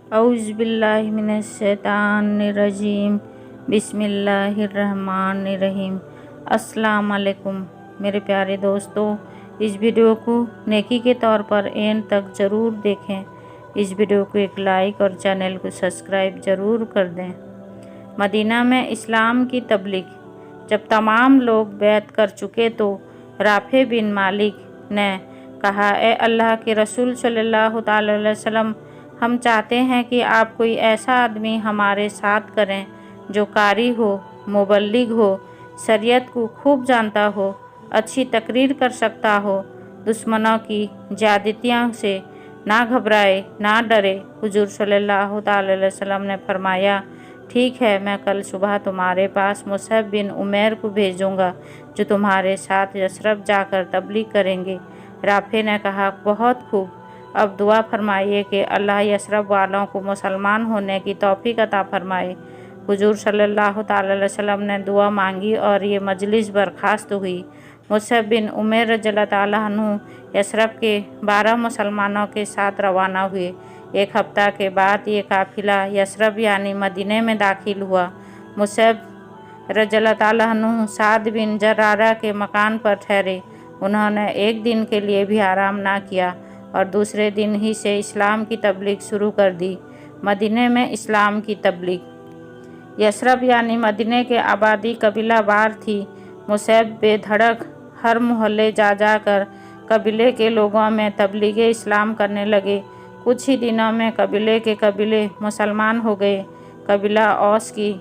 औज़ुबिल्लाहिमिनश्शैतानिर्रजीम बिस्मिल्लाहिर्रहमानिर्रहीम। अस्सलाम वालेकुम मेरे प्यारे दोस्तों, इस वीडियो को नेकी के तौर पर एंड तक ज़रूर देखें। इस वीडियो को एक लाइक और चैनल को सब्सक्राइब ज़रूर कर दें। मदीना में इस्लाम की तबलीग। जब तमाम लोग बैत कर चुके तो राफ़े बिन मालिक ने कहा, ए अल्लाह के रसूल सल्लल्लाहु अलैहि वसल्लम, हम चाहते हैं कि आप कोई ऐसा आदमी हमारे साथ करें जो कारी हो, मुबल्लिग हो, शरीयत को खूब जानता हो, अच्छी तकरीर कर सकता हो, दुश्मनों की ज़्यादतियों से ना घबराए ना डरे। हुजूर सल्लल्लाहु अलैहि वसल्लम ने फरमाया, ठीक है, मैं कल सुबह तुम्हारे पास मुसअब बिन उमैर को भेजूँगा जो तुम्हारे साथ यसरब जाकर तबलीग करेंगे। राफ़े ने कहा, बहुत खूब, अब दुआ फरमाइए कि अल्लाह यसरब वालों को मुसलमान होने की तौफीक अता फरमाए। हुजूर सल्लल्लाहु अलैहि वसल्लम ने दुआ मांगी और ये मजलिस बर्खास्त हुई। मुसअब बिन उमैर रज़ियल्लाहु ताला अन्हु यसरब के 12 मुसलमानों के साथ रवाना हुए। एक हफ्ता के बाद ये काफिला यसरब यानी मदीने में दाखिल हुआ। मुसअब रज़ियल्लाहु ताला अन्हु साद बिन जरारा के मकान पर ठहरे। उन्होंने एक दिन के लिए भी आराम ना किया और दूसरे दिन ही से इस्लाम की तबलीग शुरू कर दी। मदीने में इस्लाम की तबलीग। यसरब यानी मदीने के आबादी कबीला वार थी। मुसअब बेधड़क हर मोहल्ले जा जाकर कबीले के लोगों में तबलीग इस्लाम करने लगे। कुछ ही दिनों में कबीले के कबीले मुसलमान हो गए। कबीला औस की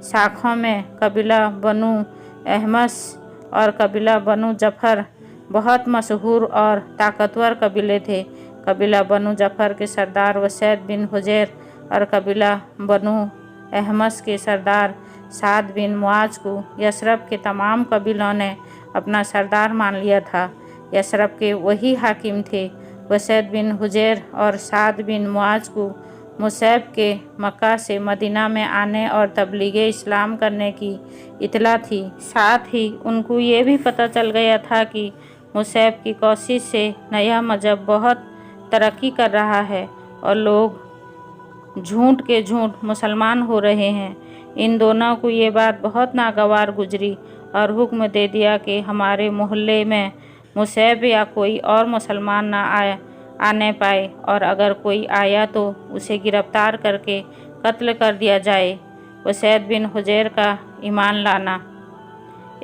शाखों में कबीला बनु अहमस और कबीला बनु जफ़र बहुत मशहूर और ताकतवर कबीले थे। कबीला बनु जफ़र के सरदार वसैद बिन हुजैर और कबीला बनु अहमस के सरदार साद बिन मुआज को यसरब के तमाम कबीलों ने अपना सरदार मान लिया था। यसरब के वही हाकिम थे। वसैद बिन हुजैर और साद बिन मुआज को मुसअब के मक्का से मदीना में आने और तबलीग इस्लाम करने की इतला थी। साथ ही उनको ये भी पता चल गया था कि मुसअब की कोशिश से नया मजहब बहुत तरक्की कर रहा है और लोग झूठ के झूठ मुसलमान हो रहे हैं। इन दोनों को ये बात बहुत नागवार गुजरी और हुक्म दे दिया कि हमारे मोहल्ले में मुसअब या कोई और मुसलमान ना आने पाए और अगर कोई आया तो उसे गिरफ्तार करके कत्ल कर दिया जाए। वसैद बिन हुजैर का ईमान लाना।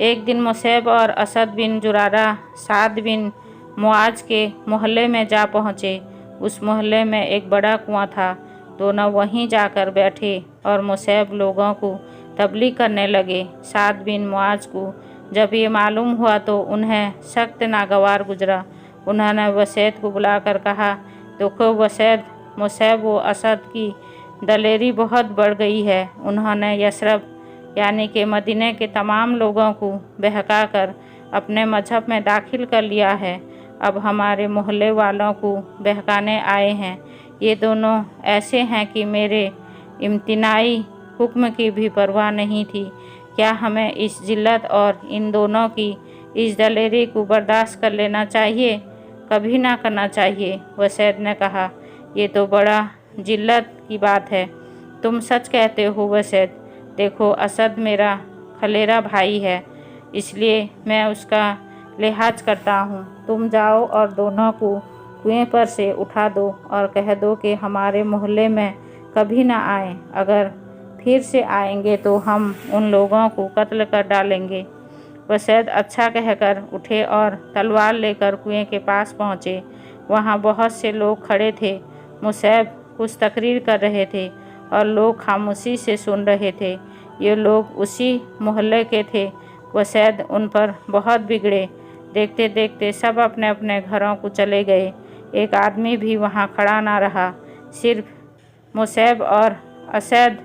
एक दिन मुसअब और असद बिन जुरारा साद बिन मुआज के मोहल्ले में जा पहुँचे। उस मोहल्ले में एक बड़ा कुआं था। दोनों वहीं जाकर बैठे और मुसअब लोगों को तबलीग करने लगे। साद बिन मुआज को जब ये मालूम हुआ तो उन्हें सख्त नागवार गुजरा। उन्होंने वसैद को बुलाकर कहा, देखो वसैद, मुसअब व असद की दलेरी बहुत बढ़ गई है। उन्होंने यसरब यानी कि मदीने के तमाम लोगों को बहकाकर अपने मजहब में दाखिल कर लिया है। अब हमारे मोहल्ले वालों को बहकाने आए हैं। ये दोनों ऐसे हैं कि मेरे इम्तिनाई हुक्म की भी परवाह नहीं थी। क्या हमें इस जिल्लत और इन दोनों की इस दलेरी को बर्दाश्त कर लेना चाहिए? कभी ना करना चाहिए। वसैद ने कहा, ये तो बड़ा जिल्लत की बात है। तुम सच कहते हो वसैद। देखो, असद मेरा खलेरा भाई है, इसलिए मैं उसका लिहाज करता हूँ। तुम जाओ और दोनों को कुएं पर से उठा दो और कह दो कि हमारे मोहल्ले में कभी ना आए। अगर फिर से आएंगे तो हम उन लोगों को कत्ल कर डालेंगे। वसैद अच्छा कहकर उठे और तलवार लेकर कुएं के पास पहुँचे। वहाँ बहुत से लोग खड़े थे। मुसअब कुछ तकरीर कर रहे थे और लोग खामोशी से सुन रहे थे। ये लोग उसी मोहल्ले के थे। वसैद उन पर बहुत बिगड़े। देखते देखते सब अपने अपने घरों को चले गए। एक आदमी भी वहाँ खड़ा ना रहा। सिर्फ मुसअब और असद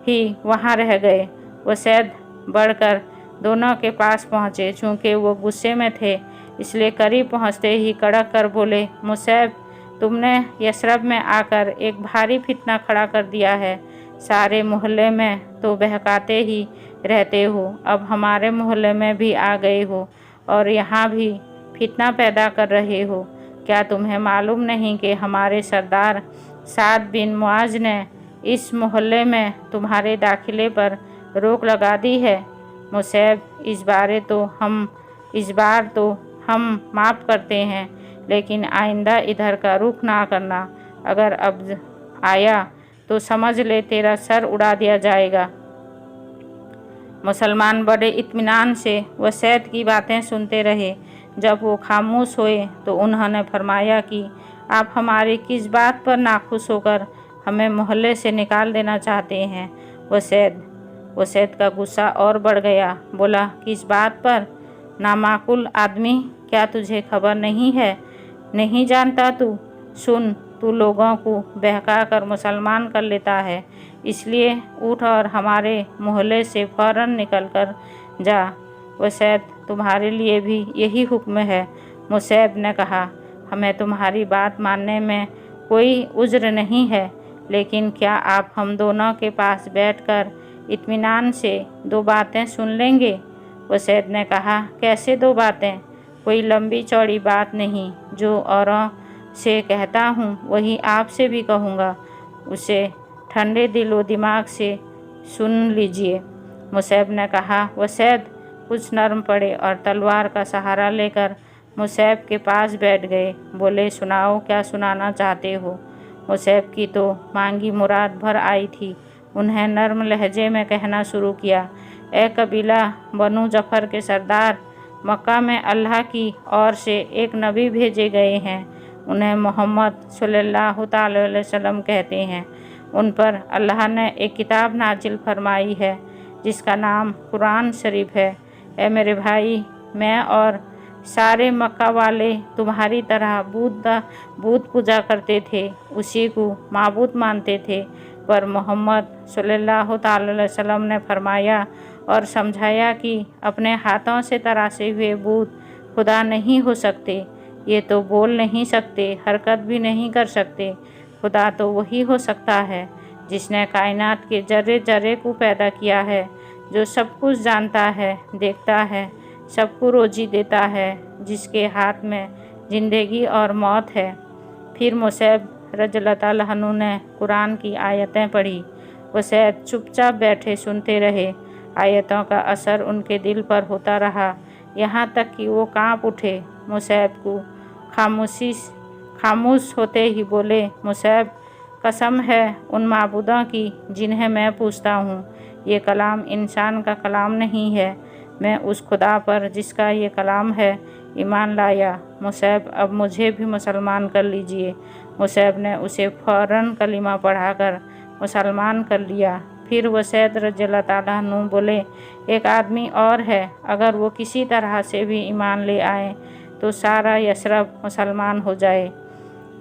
ही वहाँ रह गए। वसैद बढ़कर दोनों के पास पहुँचे। चूँकि वो गुस्से में थे इसलिए करीब पहुँचते ही कड़क कर बोले, मुसअब, तुमने यसरब में आकर एक भारी फितना खड़ा कर दिया है। सारे मोहल्ले में तो बहकाते ही रहते हो, अब हमारे मोहल्ले में भी आ गए हो और यहाँ भी फितना पैदा कर रहे हो। क्या तुम्हें मालूम नहीं कि हमारे सरदार साद बिन मुआज ने इस मोहल्ले में तुम्हारे दाखिले पर रोक लगा दी है। मुसैब, इस बार तो हम माफ़ करते हैं, लेकिन आइंदा इधर का रुख ना करना। अगर अब आया तो समझ ले तेरा सर उड़ा दिया जाएगा। मुसलमान बड़े इत्मीनान से वसैद की बातें सुनते रहे। जब वो खामोश हुए तो उन्होंने फरमाया कि आप हमारी किस बात पर नाखुश होकर हमें मोहल्ले से निकाल देना चाहते हैं। वसैद का गुस्सा और बढ़ गया। बोला, किस बात पर? नामाकुल आदमी, क्या तुझे खबर नहीं है? नहीं जानता तू? सुन, तू लोगों को बहका कर मुसलमान कर लेता है, इसलिए उठ और हमारे मोहल्ले से फ़ौरन निकल कर जा। वसैद, तुम्हारे लिए भी यही हुक्म है। मुसैब ने कहा, हमें तुम्हारी बात मानने में कोई उज़्र नहीं है, लेकिन क्या आप हम दोनों के पास बैठकर इत्मीनान से 2 बातें सुन लेंगे? वसैद ने कहा, कैसे 2 बातें? कोई लंबी चौड़ी बात नहीं। जो औरों से कहता हूँ वही आपसे भी कहूँगा, उसे ठंडे दिल व दिमाग से सुन लीजिए। मुसैब ने कहा, वसैद कुछ नरम पड़े और तलवार का सहारा लेकर मुसैब के पास बैठ गए। बोले, सुनाओ, क्या सुनाना चाहते हो? मुसैब की तो मांगी मुराद भर आई थी। उन्हें नरम लहजे में कहना शुरू किया, ए कबीला बनु जफ़र के सरदार, मक्का में अल्लाह की ओर से एक नबी भेजे गए हैं। उन्हें मोहम्मद सल्लल्लाहु अलैहि वसल्लम कहते हैं। उन पर अल्लाह ने एक किताब नाजिल फरमाई है जिसका नाम कुरान शरीफ है। ए मेरे भाई, मैं और सारे मक्का वाले तुम्हारी तरह बूत पूजा करते थे, उसी को माबूद मानते थे। पर मोहम्मद सल्लल्लाहु अलैहि वसल्लम ने फरमाया और समझाया कि अपने हाथों से तराशे हुए बूत खुदा नहीं हो सकते। ये तो बोल नहीं सकते, हरकत भी नहीं कर सकते। खुदा तो वही हो सकता है जिसने कायनात के जर्रे जर्रे को पैदा किया है, जो सब कुछ जानता है, देखता है, सबको रोजी देता है, जिसके हाथ में ज़िंदगी और मौत है। फिर मुसैब रज़ियल्लाहु अन्हु ने कुरान की आयतें पढ़ी। वसैद चुपचाप बैठे सुनते रहे। आयतों का असर उनके दिल पर होता रहा, यहाँ तक कि वो काँप उठे। मुसैब को खामोश होते ही बोले, मुसैब, कसम है उन माबूदों की जिन्हें मैं पूछता हूँ, ये कलाम इंसान का कलाम नहीं है। मैं उस खुदा पर जिसका ये कलाम है ईमान लाया। मुसैब, अब मुझे भी मुसलमान कर लीजिए। मुसैब ने उसे फ़ौरन कलीमा पढ़ाकर मुसलमान कर लिया। फिर वसैद रज़ियल्लाहु अन्हु बोले, एक आदमी और है, अगर वो किसी तरह से भी ईमान ले आए तो सारा यसरब मुसलमान हो जाए।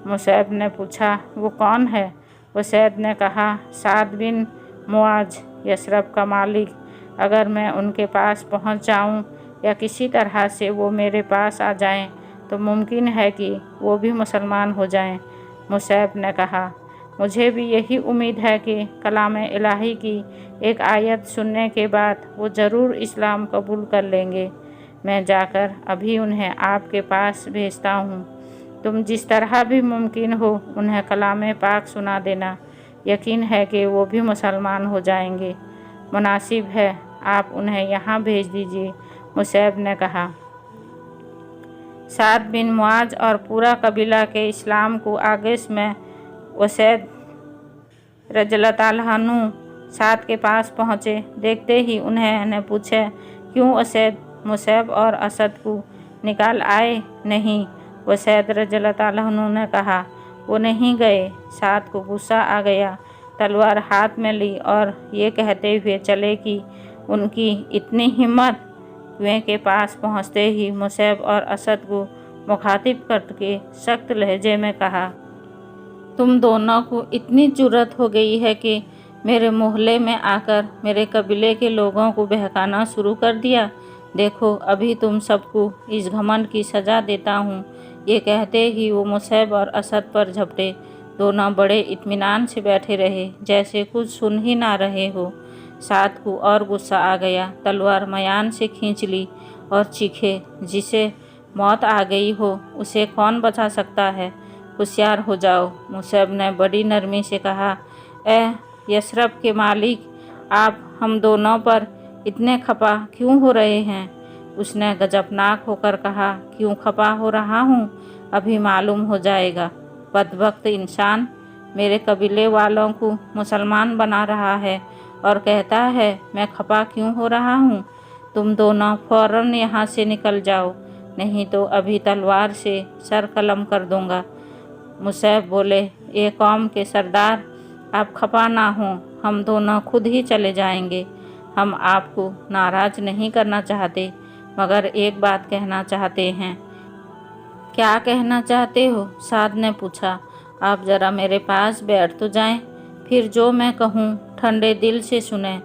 मुसैब ने पूछा, वो कौन है? वसैद ने कहा, साद बिन मुआज, यसरब का मालिक। अगर मैं उनके पास पहुंच जाऊं या किसी तरह से वो मेरे पास आ जाएं तो मुमकिन है कि वो भी मुसलमान हो जाएं। मुसैब ने कहा, मुझे भी यही उम्मीद है कि कलाम इलाही की एक आयत सुनने के बाद वो ज़रूर इस्लाम कबूल कर लेंगे। मैं जाकर अभी उन्हें आपके पास भेजता हूँ। तुम जिस तरह भी मुमकिन हो उन्हें कलाम पाक सुना देना। यकीन है कि वो भी मुसलमान हो जाएंगे। मुनासिब है आप उन्हें यहाँ भेज दीजिए। मुसैब ने कहा। साद बिन मुआज और पूरा कबीला के इस्लाम को आगे में वसैद रज़ियल्लाहु अन्हु साद के पास पहुँचे। देखते ही उन्हें पूछे, क्यों वसैद मुसैब और असद को निकाल आए? नहीं, वसैद रज़ियल्लाहु अन्हु ने कहा, वो नहीं गए। साद को गुस्सा आ गया, तलवार हाथ में ली और ये कहते हुए चले कि उनकी इतनी हिम्मत। कुएं के पास पहुँचते ही मुसैब और असद को मुखातिब करके सख्त लहजे में कहा, तुम दोनों को इतनी जुर्रत हो गई है कि मेरे मोहल्ले में आकर मेरे कबीले के लोगों को बहकाना शुरू कर दिया। देखो, अभी तुम सबको इस घमंड की सज़ा देता हूँ। ये कहते ही वो मुसैब और असद पर झपटे। दोनों बड़े इत्मीनान से बैठे रहे, जैसे कुछ सुन ही ना रहे हो। साद को और गुस्सा आ गया, तलवार मयान से खींच ली और चीखे, जिसे मौत आ गई हो उसे कौन बचा सकता है? होशियार हो जाओ। मुसैब ने बड़ी नरमी से कहा, ए यशरब के मालिक, आप हम दोनों पर इतने खपा क्यों हो रहे हैं? उसने गजबनाक होकर कहा, क्यों खपा हो रहा हूँ अभी मालूम हो जाएगा। बदबख्त इंसान मेरे कबीले वालों को मुसलमान बना रहा है और कहता है मैं खपा क्यों हो रहा हूँ। तुम दोनों फ़ौरन यहाँ से निकल जाओ, नहीं तो अभी तलवार से सर कलम कर दूँगा। मुसैब बोले, ये कौम के सरदार, आप खपा ना हों, हम दोनों खुद ही चले जाएंगे। हम आपको नाराज़ नहीं करना चाहते, मगर एक बात कहना चाहते हैं। क्या कहना चाहते हो? साद ने पूछा। आप ज़रा मेरे पास बैठ तो जाएं, फिर जो मैं कहूँ ठंडे दिल से सुने।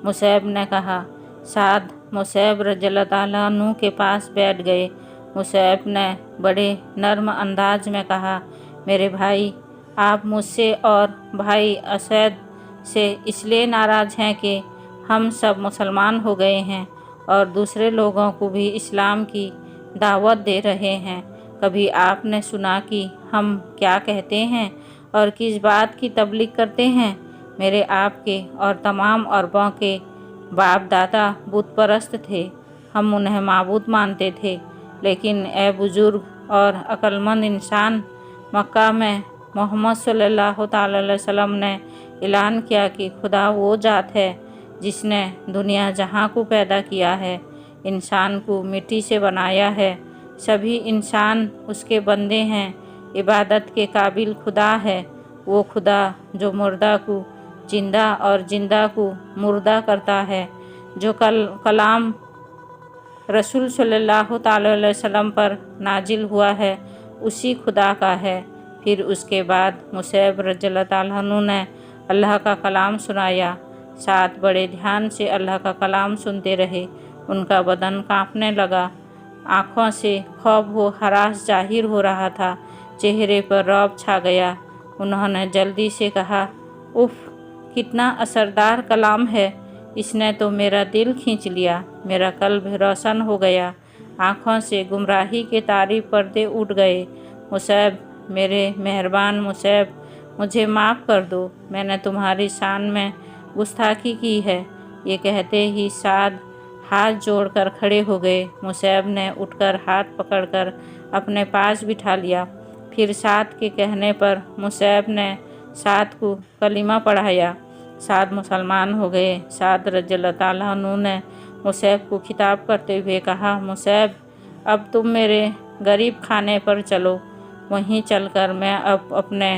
मुसैब ने कहा। साद मुसैब रज़ियल्लाहु ताला अन्हु के पास बैठ गए। मुसैब ने बड़े नर्म अंदाज में कहा, मेरे भाई, आप मुझसे और भाई असद से इसलिए नाराज़ हैं कि हम सब मुसलमान हो गए हैं और दूसरे लोगों को भी इस्लाम की दावत दे रहे हैं। कभी आपने सुना कि हम क्या कहते हैं और किस बात की तबलीग करते हैं? मेरे आपके और तमाम अरबों के बाप दादा बुत परस्त थे, हम उन्हें माबूद मानते थे। लेकिन ए बुज़ुर्ग और अक्लमंद इंसान, मक्का में मोहम्मद सल्लल्लाहु अलैहि वसल्लम ने ऐलान किया कि खुदा वो ज़ात है जिसने दुनिया जहां को पैदा किया है, इंसान को मिट्टी से बनाया है। सभी इंसान उसके बंदे हैं। इबादत के काबिल खुदा है वो खुदा जो मुर्दा को जिंदा और जिंदा को मुर्दा करता है, जो कलाम रसूल सल्लल्लाहु अलैहि वसल्लम पर नाजिल हुआ है, उसी खुदा का है। फिर उसके बाद मुसैब रज़ियल्लाहु ताला अन्हु ने अल्लाह का कलाम सुनाया। साथ बड़े ध्यान से अल्लाह का कलाम सुनते रहे। उनका बदन कांपने लगा, आँखों से खौफ व हरास जाहिर हो रहा था, चेहरे पर रौब छा गया। उन्होंने जल्दी से कहा, उफ़, कितना असरदार कलाम है, इसने तो मेरा दिल खींच लिया, मेरा कल्ब रोशन हो गया। आँखों से गुमराही के तारी पर्दे उठ गए। मुसैब, मेरे मेहरबान मुसैब, मुझे माफ़ कर दो, मैंने तुम्हारी शान में गुस्ताखी की है। ये कहते ही साद हाथ जोड़कर खड़े हो गए। मुसैब ने उठकर हाथ पकड़कर अपने पास बिठा लिया। फिर साद के कहने पर मुसैब ने साद को कलीमा पढ़ाया। साद मुसलमान हो गए। साद रज़ियल्लाहु ताला अन्हु ने मुसैब को खिताब करते हुए कहा, मुसैब, अब तुम मेरे गरीब खाने पर चलो। वहीं चलकर मैं अब अपने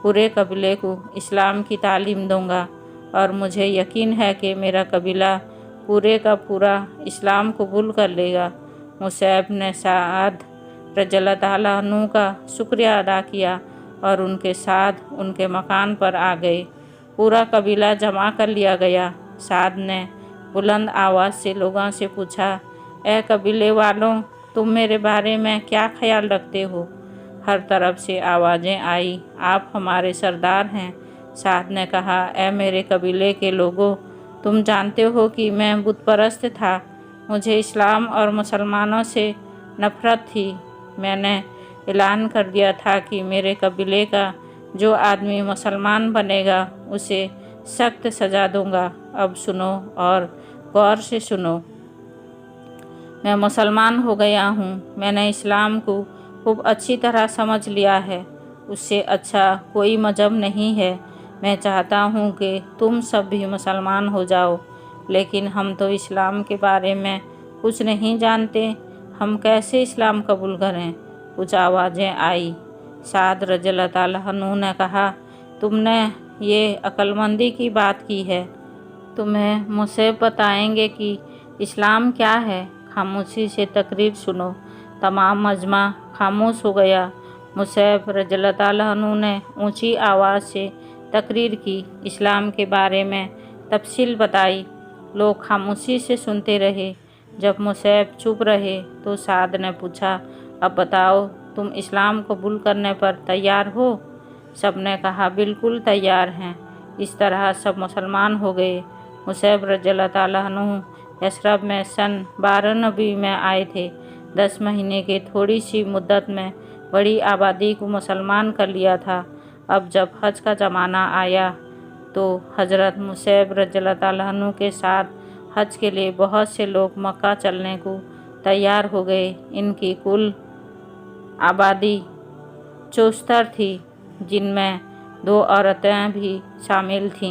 पूरे कबीले को इस्लाम की तालीम दूंगा और मुझे यकीन है कि मेरा कबीला पूरे का पूरा इस्लाम कबूल कर लेगा। मुसैब ने साद रज़ियल्लाहु ताला अन्हु का शुक्रिया अदा किया और उनके साथ उनके मकान पर आ गए। पूरा कबीला जमा कर लिया गया। साद ने बुलंद आवाज़ से लोगों से पूछा, ए कबीले वालों, तुम मेरे बारे में क्या ख्याल रखते हो? हर तरफ से आवाज़ें आई, आप हमारे सरदार हैं। साद ने कहा, ए मेरे कबीले के लोगों, तुम जानते हो कि मैं बुत परस्त था। मुझे इस्लाम और मुसलमानों से नफ़रत थी। मैंने ऐलान कर दिया था कि मेरे कबीले का जो आदमी मुसलमान बनेगा उसे सख्त सज़ा दूंगा। अब सुनो और गौर से सुनो। मैं मुसलमान हो गया हूँ। मैंने इस्लाम को खूब अच्छी तरह समझ लिया है। उससे अच्छा कोई मज़हब नहीं है। मैं चाहता हूँ कि तुम सब भी मुसलमान हो जाओ, लेकिन हम तो इस्लाम के बारे में कुछ नहीं जानते। हम कैसे इस्लाम कबूल करें? कुछ आवाज़ें आई। साद रज़ियल्लाहु ताला अन्हु ने कहा, तुमने ये अक्लमंदी की बात की है। तुम्हें मुझसे बताएंगे कि इस्लाम क्या है। खामोशी से तकरीर सुनो। तमाम मजमा खामोश हो गया। मुसैब रज़ियल्लाहु ताला अन्हु ने ऊंची आवाज़ से तकरीर की, इस्लाम के बारे में तफसील बताई। लोग खामोशी से सुनते रहे। जब मुसैब चुप रहे तो साद ने पूछा, अब बताओ, तुम इस्लाम कबूल करने पर तैयार हो? सब ने कहा, बिल्कुल तैयार हैं। इस तरह सब मुसलमान हो गए। मुसैब रज़ियल्लाहु ताला अन्हु यशरब में सन 12 नबी में आए थे। 10 महीने के थोड़ी सी मुद्दत में बड़ी आबादी को मुसलमान कर लिया था। अब जब हज का ज़माना आया तो हज़रत मुसैब रज़ियल्लाहु ताला अन्हु के साथ हज के लिए बहुत से लोग मक्का चलने को तैयार हो गए। इनकी कुल आबादी 74 थी, जिनमें 2 औरतें भी शामिल थीं।